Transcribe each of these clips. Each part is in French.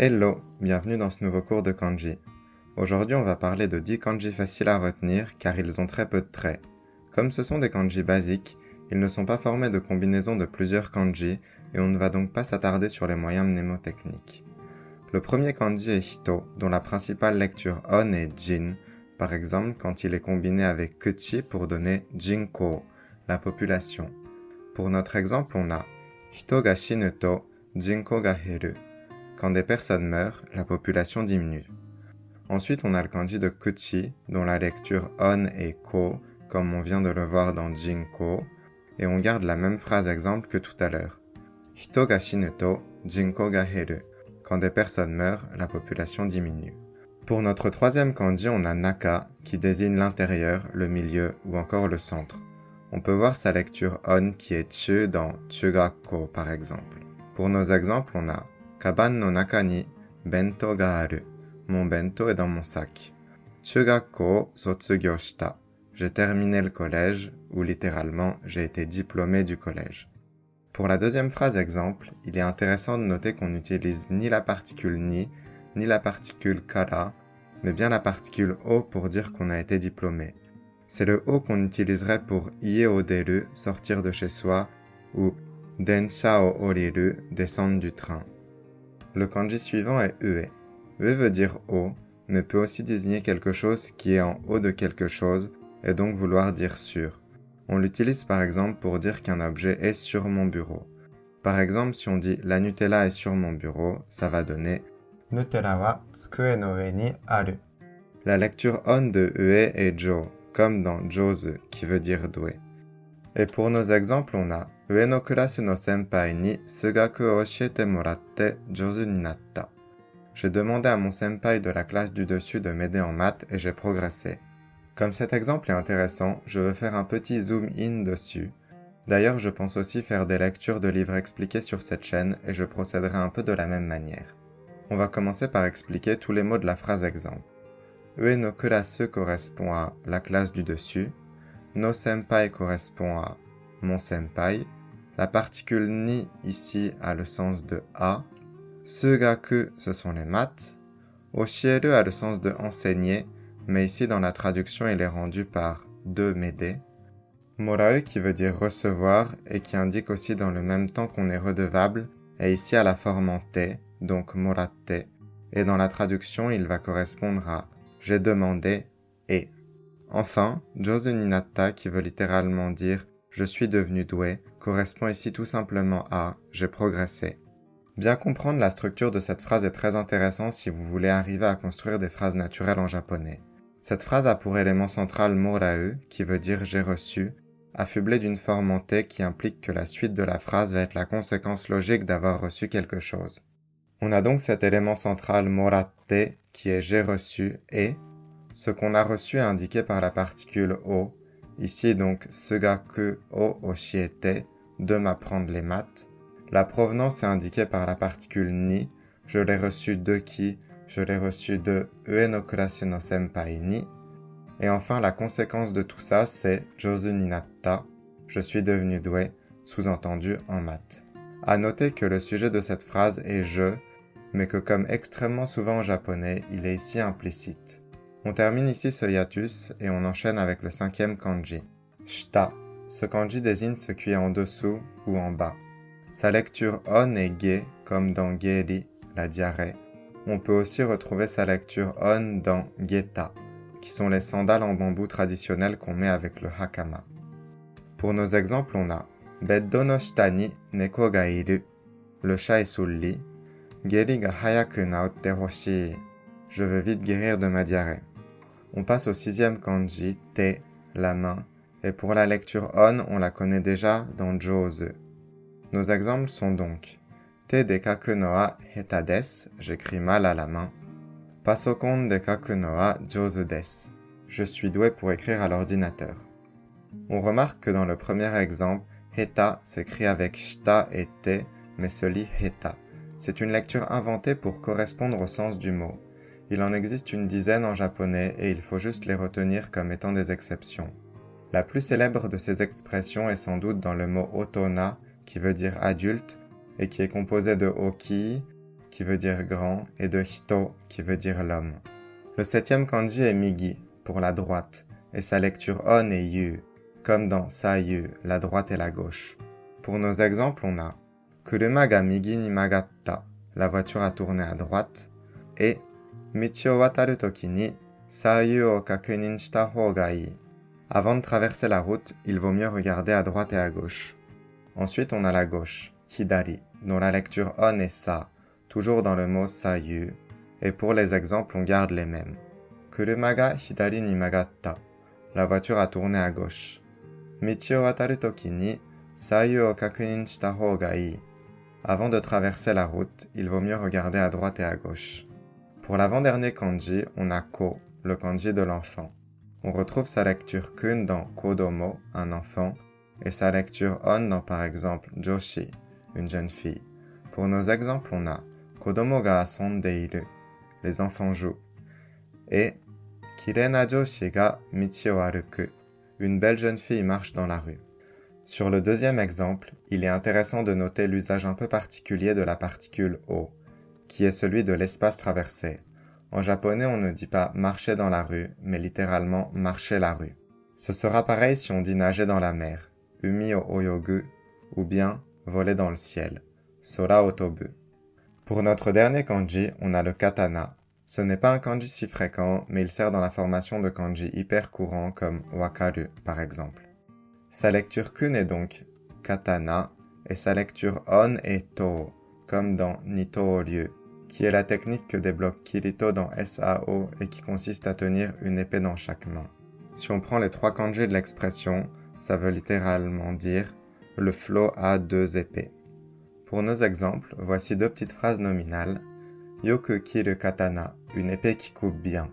Hello, bienvenue dans ce nouveau cours de kanji. Aujourd'hui, on va parler de 10 kanji faciles à retenir car ils ont très peu de traits. Comme ce sont des kanji basiques, ils ne sont pas formés de combinaisons de plusieurs kanji et on ne va donc pas s'attarder sur les moyens mnémotechniques. Le premier kanji est hito, dont la principale lecture on est jin, par exemple quand il est combiné avec kuchi pour donner jinko, la population. Pour notre exemple, on a hito ga shinu to jinko ga heru. Quand des personnes meurent, la population diminue. Ensuite, on a le kanji de kuchi, dont la lecture on est ko, comme on vient de le voir dans jinko, et on garde la même phrase exemple que tout à l'heure. Hito ga shinu to jinko ga heru. Quand des personnes meurent, la population diminue. Pour notre troisième kanji, on a naka, qui désigne l'intérieur, le milieu ou encore le centre. On peut voir sa lecture on qui est chu dans chugakko par exemple. Pour nos exemples, on a Kaban no naka ni bento ga aru. Mon bento est dans mon sac. Chugakko o sotsugyo shita. J'ai terminé le collège, ou littéralement, j'ai été diplômé du collège. Pour la deuxième phrase exemple, il est intéressant de noter qu'on n'utilise ni la particule ni la particule kara, mais bien la particule o pour dire qu'on a été diplômé. C'est le o qu'on utiliserait pour ie o deru, sortir de chez soi, ou densha o oriru, descendre du train. Le kanji suivant est ue. Ue veut dire haut, mais peut aussi désigner quelque chose qui est en haut de quelque chose, et donc vouloir dire sur. On l'utilise par exemple pour dire qu'un objet est sur mon bureau. Par exemple, si on dit « la Nutella est sur mon bureau », ça va donner « Nutella wa tsukue no ue ni aru ». La lecture on de ue est jo, comme dans jozu, qui veut dire doué. Et pour nos exemples, on a « ue no kurasu no senpai ni sugaku o oshiete moratte jozu ni natta ». J'ai demandé à mon senpai de la classe du dessus de m'aider en maths et j'ai progressé. Comme cet exemple est intéressant, je veux faire un petit zoom in dessus. D'ailleurs, je pense aussi faire des lectures de livres expliqués sur cette chaîne et je procéderai un peu de la même manière. On va commencer par expliquer tous les mots de la phrase exemple. Ue no kurasu correspond à la classe du dessus. No senpai correspond à mon senpai. La particule ni ici a le sens de à. Sugaku, ce sont les maths. Oshieru a le sens de enseigner, mais ici dans la traduction il est rendu par de m'aider. Morau qui veut dire recevoir et qui indique aussi dans le même temps qu'on est redevable est ici à la forme en te, donc moratte, et dans la traduction il va correspondre à j'ai demandé et. Enfin, jozu ni natta qui veut littéralement dire je suis devenu doué correspond ici tout simplement à j'ai progressé. Bien comprendre la structure de cette phrase est très intéressant si vous voulez arriver à construire des phrases naturelles en japonais. Cette phrase a pour élément central morau, qui veut dire j'ai reçu, affublé d'une forme en te qui implique que la suite de la phrase va être la conséquence logique d'avoir reçu quelque chose. On a donc cet élément central moratte qui est j'ai reçu et ce qu'on a reçu est indiqué par la particule o, ici donc sugaku o oshiete, de m'apprendre les maths. La provenance est indiquée par la particule ni, je l'ai reçu de qui, je l'ai reçu de ue no kurasu no senpai ni. Et enfin, la conséquence de tout ça, c'est jozu ni natta, je suis devenu doué, sous-entendu en maths. À noter que le sujet de cette phrase est je, mais que comme extrêmement souvent en japonais, il est ici implicite. On termine ici ce hiatus et on enchaîne avec le cinquième kanji. Shita. Ce kanji désigne ce qui est en dessous ou en bas. Sa lecture on est ge, comme dans geri, la diarrhée. On peut aussi retrouver sa lecture on dans geta, qui sont les sandales en bambou traditionnelles qu'on met avec le hakama. Pour nos exemples, on a beddo no shita ni neko ga iru. Le chat est sous le lit. Geri ga hayaku naotte hoshii. Je veux vite guérir de ma diarrhée. On passe au sixième kanji, te, la main, et pour la lecture on la connaît déjà dans jozu. Nos exemples sont donc te de kaku no wa heta desu, j'écris mal à la main. Pasokon de kaku no wa jozu desu, je suis doué pour écrire à l'ordinateur. On remarque que dans le premier exemple, heta s'écrit avec shita et te, mais se lit heta. C'est une lecture inventée pour correspondre au sens du mot. Il en existe une dizaine en japonais et il faut juste les retenir comme étant des exceptions. La plus célèbre de ces expressions est sans doute dans le mot otona, qui veut dire adulte, et qui est composé de oki, qui veut dire grand, et de hito, qui veut dire l'homme. Le 7e kanji est migi, pour la droite, et sa lecture on est yu, comme dans sayu, la droite et la gauche. Pour nos exemples, on a kuruma ga migi ni magatta, la voiture a tourné à droite, et michi o wataru toki ni sayu o kakunin shita hou ga ii. Avant de traverser la route, il vaut mieux regarder à droite et à gauche. Ensuite, on a la gauche, hidari, dont la lecture on est sa, toujours dans le mot sayu, et pour les exemples, on garde les mêmes. Kuruma ga hidari ni magatta, la voiture a tourné à gauche. Michi o wataru toki ni sayu o kakunin shita hou ga ii. Avant de traverser la route, il vaut mieux regarder à droite et à gauche. Pour l'avant-dernier kanji, on a ko, le kanji de l'enfant. On retrouve sa lecture kun dans kodomo, un enfant, et sa lecture on dans par exemple joshi, une jeune fille. Pour nos exemples, on a kodomo ga asondeiru, les enfants jouent, et kirei na joshi ga michi o aruku, une belle jeune fille marche dans la rue. Sur le deuxième exemple, il est intéressant de noter l'usage un peu particulier de la particule o, qui est celui de l'espace traversé. En japonais, on ne dit pas marcher dans la rue, mais littéralement marcher la rue. Ce sera pareil si on dit nager dans la mer, umi o oyogu, ou bien voler dans le ciel, sora o tobu. Pour notre dernier kanji, on a le katana. Ce n'est pas un kanji si fréquent, mais il sert dans la formation de kanji hyper courants comme wakaru par exemple. Sa lecture kun est donc katana et sa lecture on est to, comme dans Nito-ryu, qui est la technique que débloque Kirito dans SAO et qui consiste à tenir une épée dans chaque main. Si on prend les 3 kanji de l'expression, ça veut littéralement dire « le flot a 2 épées ». Pour nos exemples, voici 2 petites phrases nominales. Yoku kiru katana, une épée qui coupe bien.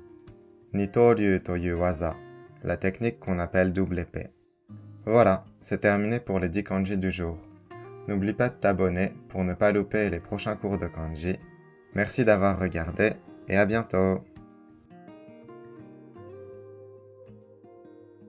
Nito-ryu toyu waza, la technique qu'on appelle double épée. Voilà, c'est terminé pour les 10 kanji du jour. N'oublie pas de t'abonner pour ne pas louper les prochains cours de kanji. Merci d'avoir regardé et à bientôt.